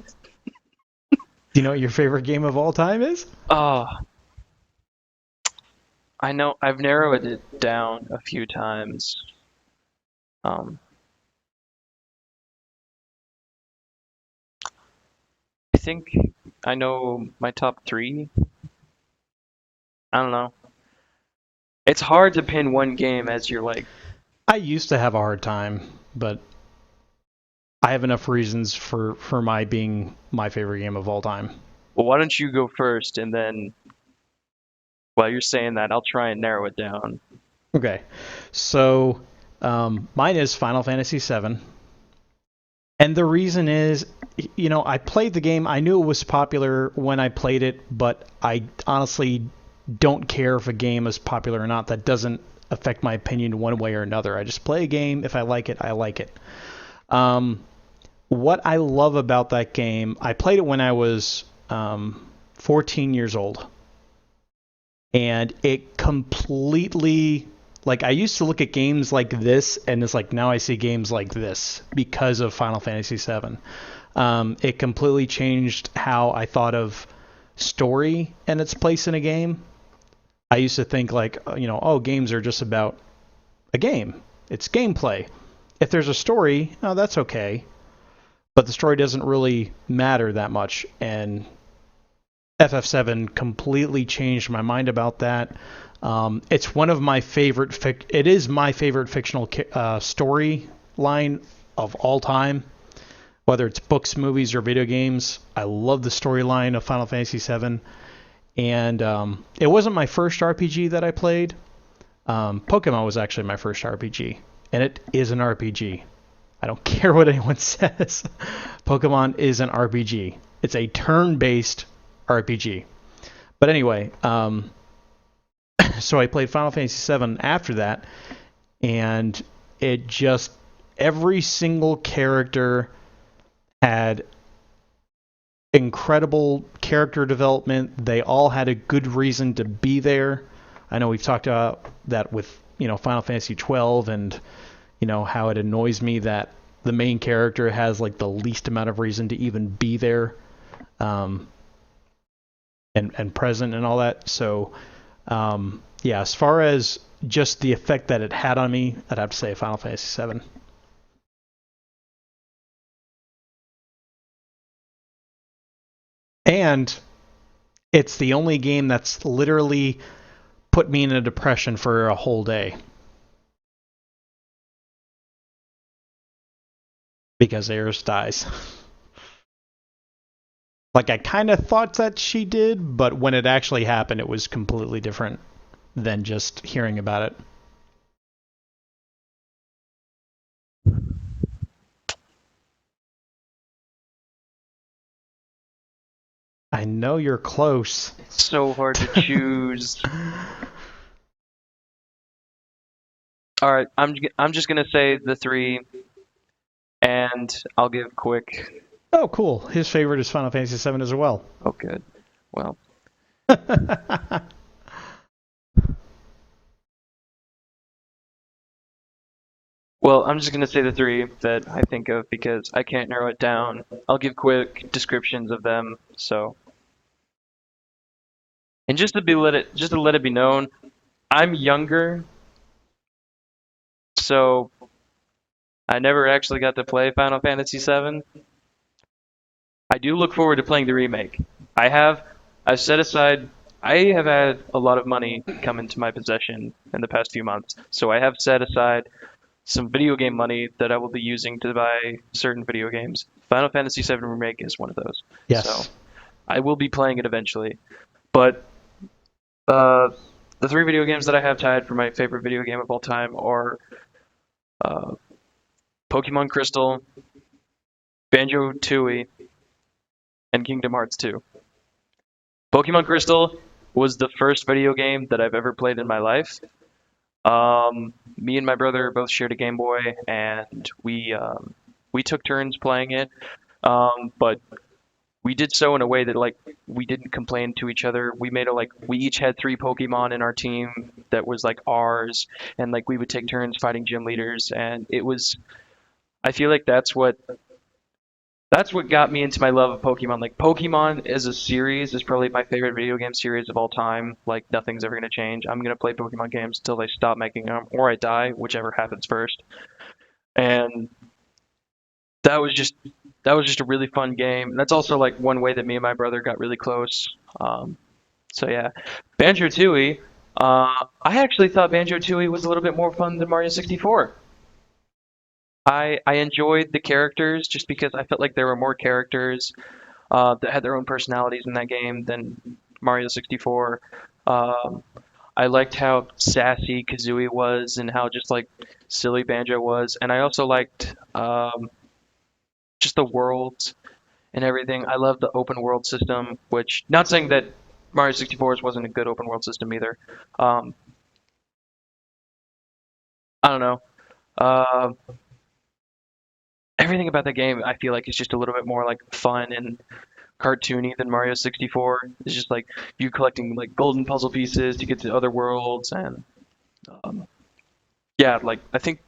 Do you know what your favorite game of all time is? Oh, I know I've narrowed it down a few times. Um, I think I know my top three. I don't know. It's hard to pin one game as your like. I used to have a hard time, but I have enough reasons for my being my favorite game of all time. Well, why don't you go first, and then while you're saying that, I'll try and narrow it down. Okay, so mine is Final Fantasy VII, and the reason is, I played the game. I knew it was popular when I played it, but I honestly don't care if a game is popular or not. That doesn't affect my opinion one way or another. I just play a game. If I like it, I like it. Um, what I love about that game, I played it when I was 14 years old, and it completely, like, I used to look at games like this, and it's like now I see games like this because of Final Fantasy VII. It completely changed how I thought of story and its place in a game. I used to think like, oh, games are just about a game. It's gameplay. If there's a story, oh, that's okay. But the story doesn't really matter that much. And FF7 completely changed my mind about that. It's one of my favorite. It is my favorite fictional story line of all time. Whether it's books, movies, or video games, I love the storyline of Final Fantasy VII. And it wasn't my first RPG that I played. Pokemon was actually my first RPG, and it is an RPG. I don't care what anyone says. Pokemon is an RPG. It's a turn-based RPG. But anyway, so I played Final Fantasy VII after that, and it just every single character had incredible character development. They all had a good reason to be there. I know we've talked about that with Final Fantasy 12, and how it annoys me that the main character has like the least amount of reason to even be there, um, and present and all that. So yeah, as far as just the effect that it had on me, I'd have to say Final Fantasy 7. And it's the only game that's literally put me in a depression for a whole day because Eris dies. Like, I kind of thought that she did, but when it actually happened, it was completely different than just hearing about it. I know you're close. It's so hard to choose. All right, I'm just gonna say the three, and I'll give quick. Oh, cool. His favorite is Final Fantasy VII as well. Oh, good. Well, I'm just gonna say the three that I think of because I can't narrow it down. I'll give quick descriptions of them. So, and just to let it be known, I'm younger, so I never actually got to play Final Fantasy VII. I do look forward to playing the remake. I have, I've set aside, I have had a lot of money come into my possession in the past few months, so I have set aside some video game money that I will be using to buy certain video games. Final Fantasy VII Remake is one of those. So Yes. I will be playing it eventually. But uh, the three video games that I have tied for my favorite video game of all time are uh, Pokemon Crystal, Banjo Tooie, and Kingdom Hearts 2. Pokemon Crystal was the first video game that I've ever played in my life. Me and my brother both shared a Game Boy, and we took turns playing it. But we did so in a way that like we didn't complain to each other. We made a like we each had three Pokemon in our team that was like ours, and like we would take turns fighting gym leaders, and it was. I feel like that's what That's what got me into my love of Pokemon. Like Pokemon as a series is probably my favorite video game series of all time. Like nothing's ever gonna change. I'm gonna play Pokemon games until they stop making them or I die, whichever happens first. And that was just that was just a really fun game. And that's also like one way that me and my brother got really close. So yeah, Banjo-Tooie. I actually thought Banjo-Tooie was a little bit more fun than Mario 64. I enjoyed the characters just because I felt like there were more characters that had their own personalities in that game than Mario 64. Um, I liked how sassy Kazooie was and how just like silly Banjo was, and I also liked just the worlds and everything. I love the open world system, which not saying that Mario 64's wasn't a good open world system either. Um, I don't know. Uh, Everything about the game I feel like is just a little bit more like fun and cartoony than Mario 64. It's just like you collecting like golden puzzle pieces to get to other worlds and um, yeah, like I think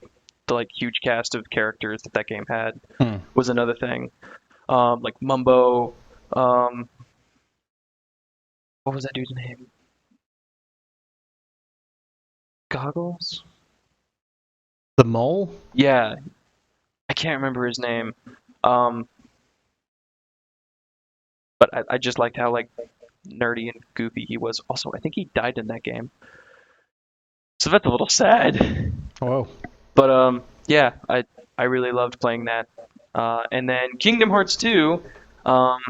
the like huge cast of characters that that game had Hmm. was another thing. Like Mumbo, um, what was that dude's name? Goggles? The mole. Yeah, I can't remember his name. Um, but I just liked how like nerdy and goofy he was. Also, I think he died in that game, so that's a little sad. Whoa. But yeah, I really loved playing that. And then Kingdom Hearts 2. Um,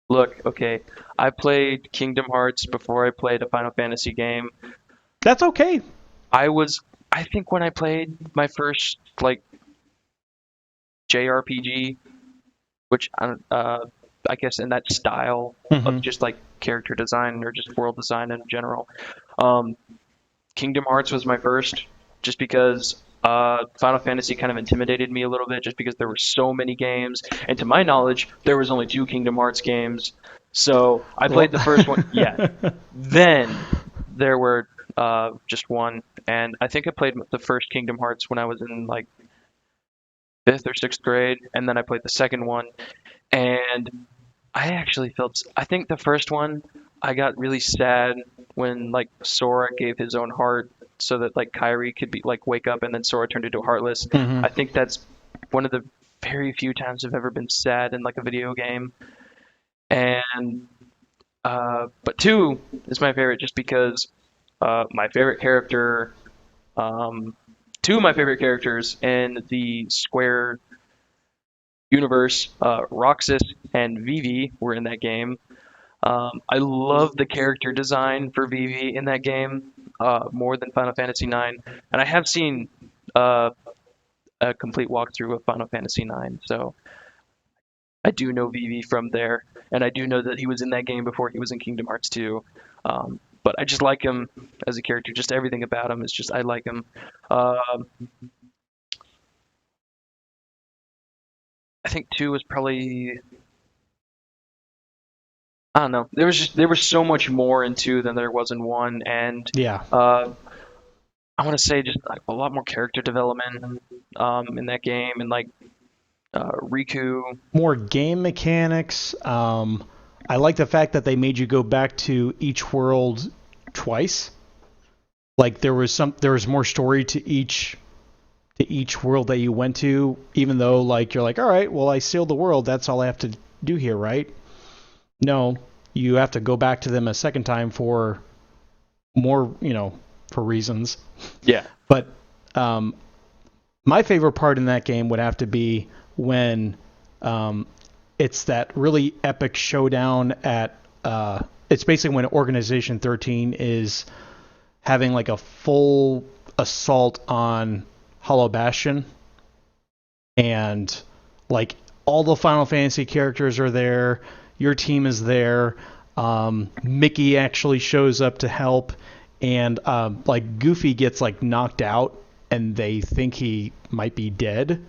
Look, okay, I played Kingdom Hearts before I played a Final Fantasy game. That's okay. I think when I played my first like JRPG, which I guess in that style of Hmm. just like character design or just world design in general, um, Kingdom Hearts was my first, just because Final Fantasy kind of intimidated me a little bit, just because there were so many games, and to my knowledge, there was only two Kingdom Hearts games. So I Well, played the first one. Yeah, then there were just one, and I think I played the first Kingdom Hearts when I was in like fifth or sixth grade, and then I played the second one, and I actually felt. I think the first one, I got really sad when like Sora gave his own heart so that like Kyrie could be like wake up and then Sora turned into Heartless. hmm. I think that's one of the very few times I've ever been sad in like a video game. And but two is my favorite just because my favorite character, um, two of my favorite characters in the Square universe, Roxas and Vivi, were in that game. I love the character design for Vivi in that game more than Final Fantasy IX, and I have seen uh, a complete walkthrough of Final Fantasy IX, so I do know Vivi from there, and I do know that he was in that game before he was in Kingdom Hearts 2. But I just like him as a character. Just everything about him is just I like him. Um I think two was probably I don't know. There was so much more in two than there was in one, and Yeah. uh, I want to say just like a lot more character development in that game, and like Riku. More game mechanics. I like the fact that they made you go back to each world twice. Like there was more story to each world that you went to, even though like you're like, all right, well I sealed the world, that's all I have to do here, right? No, you have to go back to them a second time for more, for reasons. Yeah, But um, my favorite part in that game would have to be when um, it's that really epic showdown at. It's basically when Organization 13 is having like a full assault on Hollow Bastion, and like all the Final Fantasy characters are there. Your team is there. Mickey actually shows up to help, and like Goofy gets like knocked out, and they think he might be dead.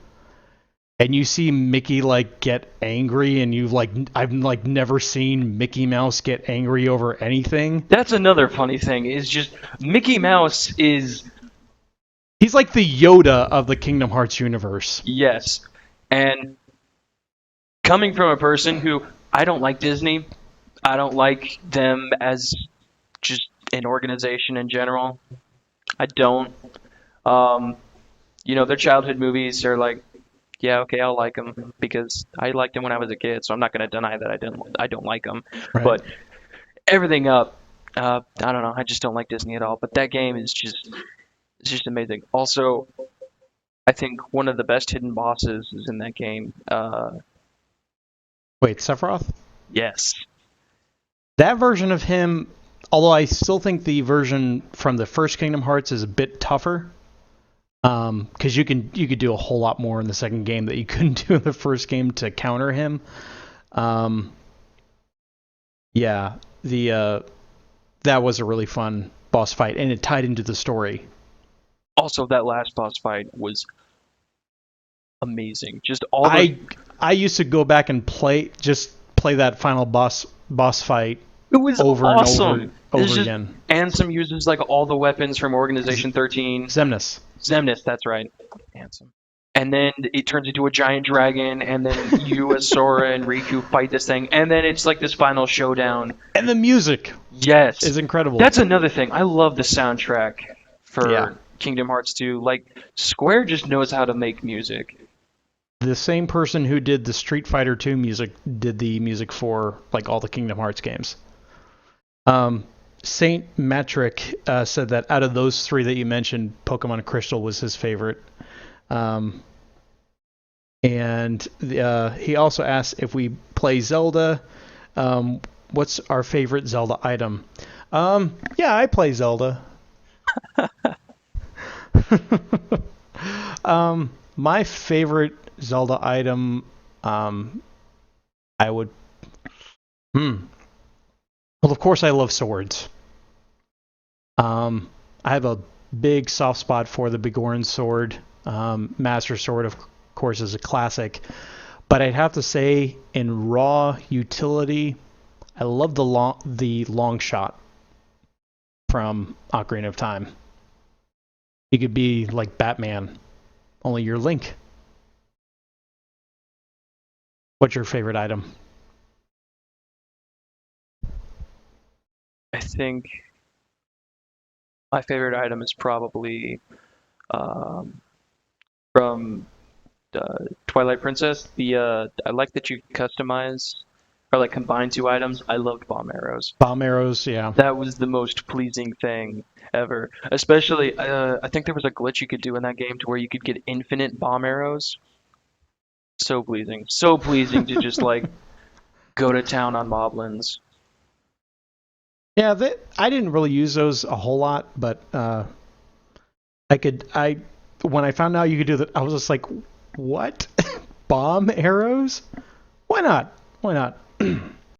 And you see Mickey like get angry, and I've like never seen Mickey Mouse get angry over anything. that's another funny thing. Is just Mickey Mouse is He's like the Yoda of the Kingdom Hearts universe. yes, And coming from a person who I don't like Disney, I don't like them as just an organization in general. I don't. Um, their childhood movies are like, yeah, okay, I'll like them because I liked them when I was a kid, so I'm not going to deny that I don't like them. Right. But everything up, I don't know, I just don't like Disney at all. But that game is it's just amazing. Also, I think one of the best hidden bosses is in that game. Wait, Sephiroth? Yes. That version of him, although I still think the version from the first Kingdom Hearts is a bit tougher, because you could do a whole lot more in the second game that you couldn't do in the first game to counter him. Um, yeah, the that was a really fun boss fight, and it tied into the story. Also, that last boss fight was amazing. Just all those. I I used to go back and play that final boss fight It was over and over awesome. It's just again. Ansem uses like all the weapons from Organization 13. Xemnas. Xemnas, that's right. Ansem. And then it turns into a giant dragon, and then you as Sora and Riku fight this thing, and then it's like this final showdown. And the music Yes. is incredible. That's another thing. I love the soundtrack for Yeah. Kingdom Hearts 2. Like, Square just knows how to make music. The same person who did the Street Fighter 2 music did the music for like all the Kingdom Hearts games. Saint Metric said that out of those three that you mentioned, Pokemon Crystal was his favorite. Um, and he also asked if we play Zelda, what's our favorite Zelda item? Yeah, I play Zelda. My favorite Zelda item, I would. Well, of course, I love swords. I have a big soft spot for the Bigorn sword. Master Sword, of course, is a classic. But I'd have to say, in raw utility, I love the long shot from Ocarina of Time. You could be like Batman, only you're Link. What's your favorite item? I think my favorite item is probably um, from Twilight Princess. I like that you customize or like combine two items. I loved bomb arrows. Bomb arrows, yeah. That was the most pleasing thing ever. Especially, I think there was a glitch you could do in that game to where you could get infinite bomb arrows. So pleasing to just like go to town on moblins. Yeah, I didn't really use those a whole lot, but I when I found out you could do that, I was just like, what? Bomb arrows? Why not? Why not?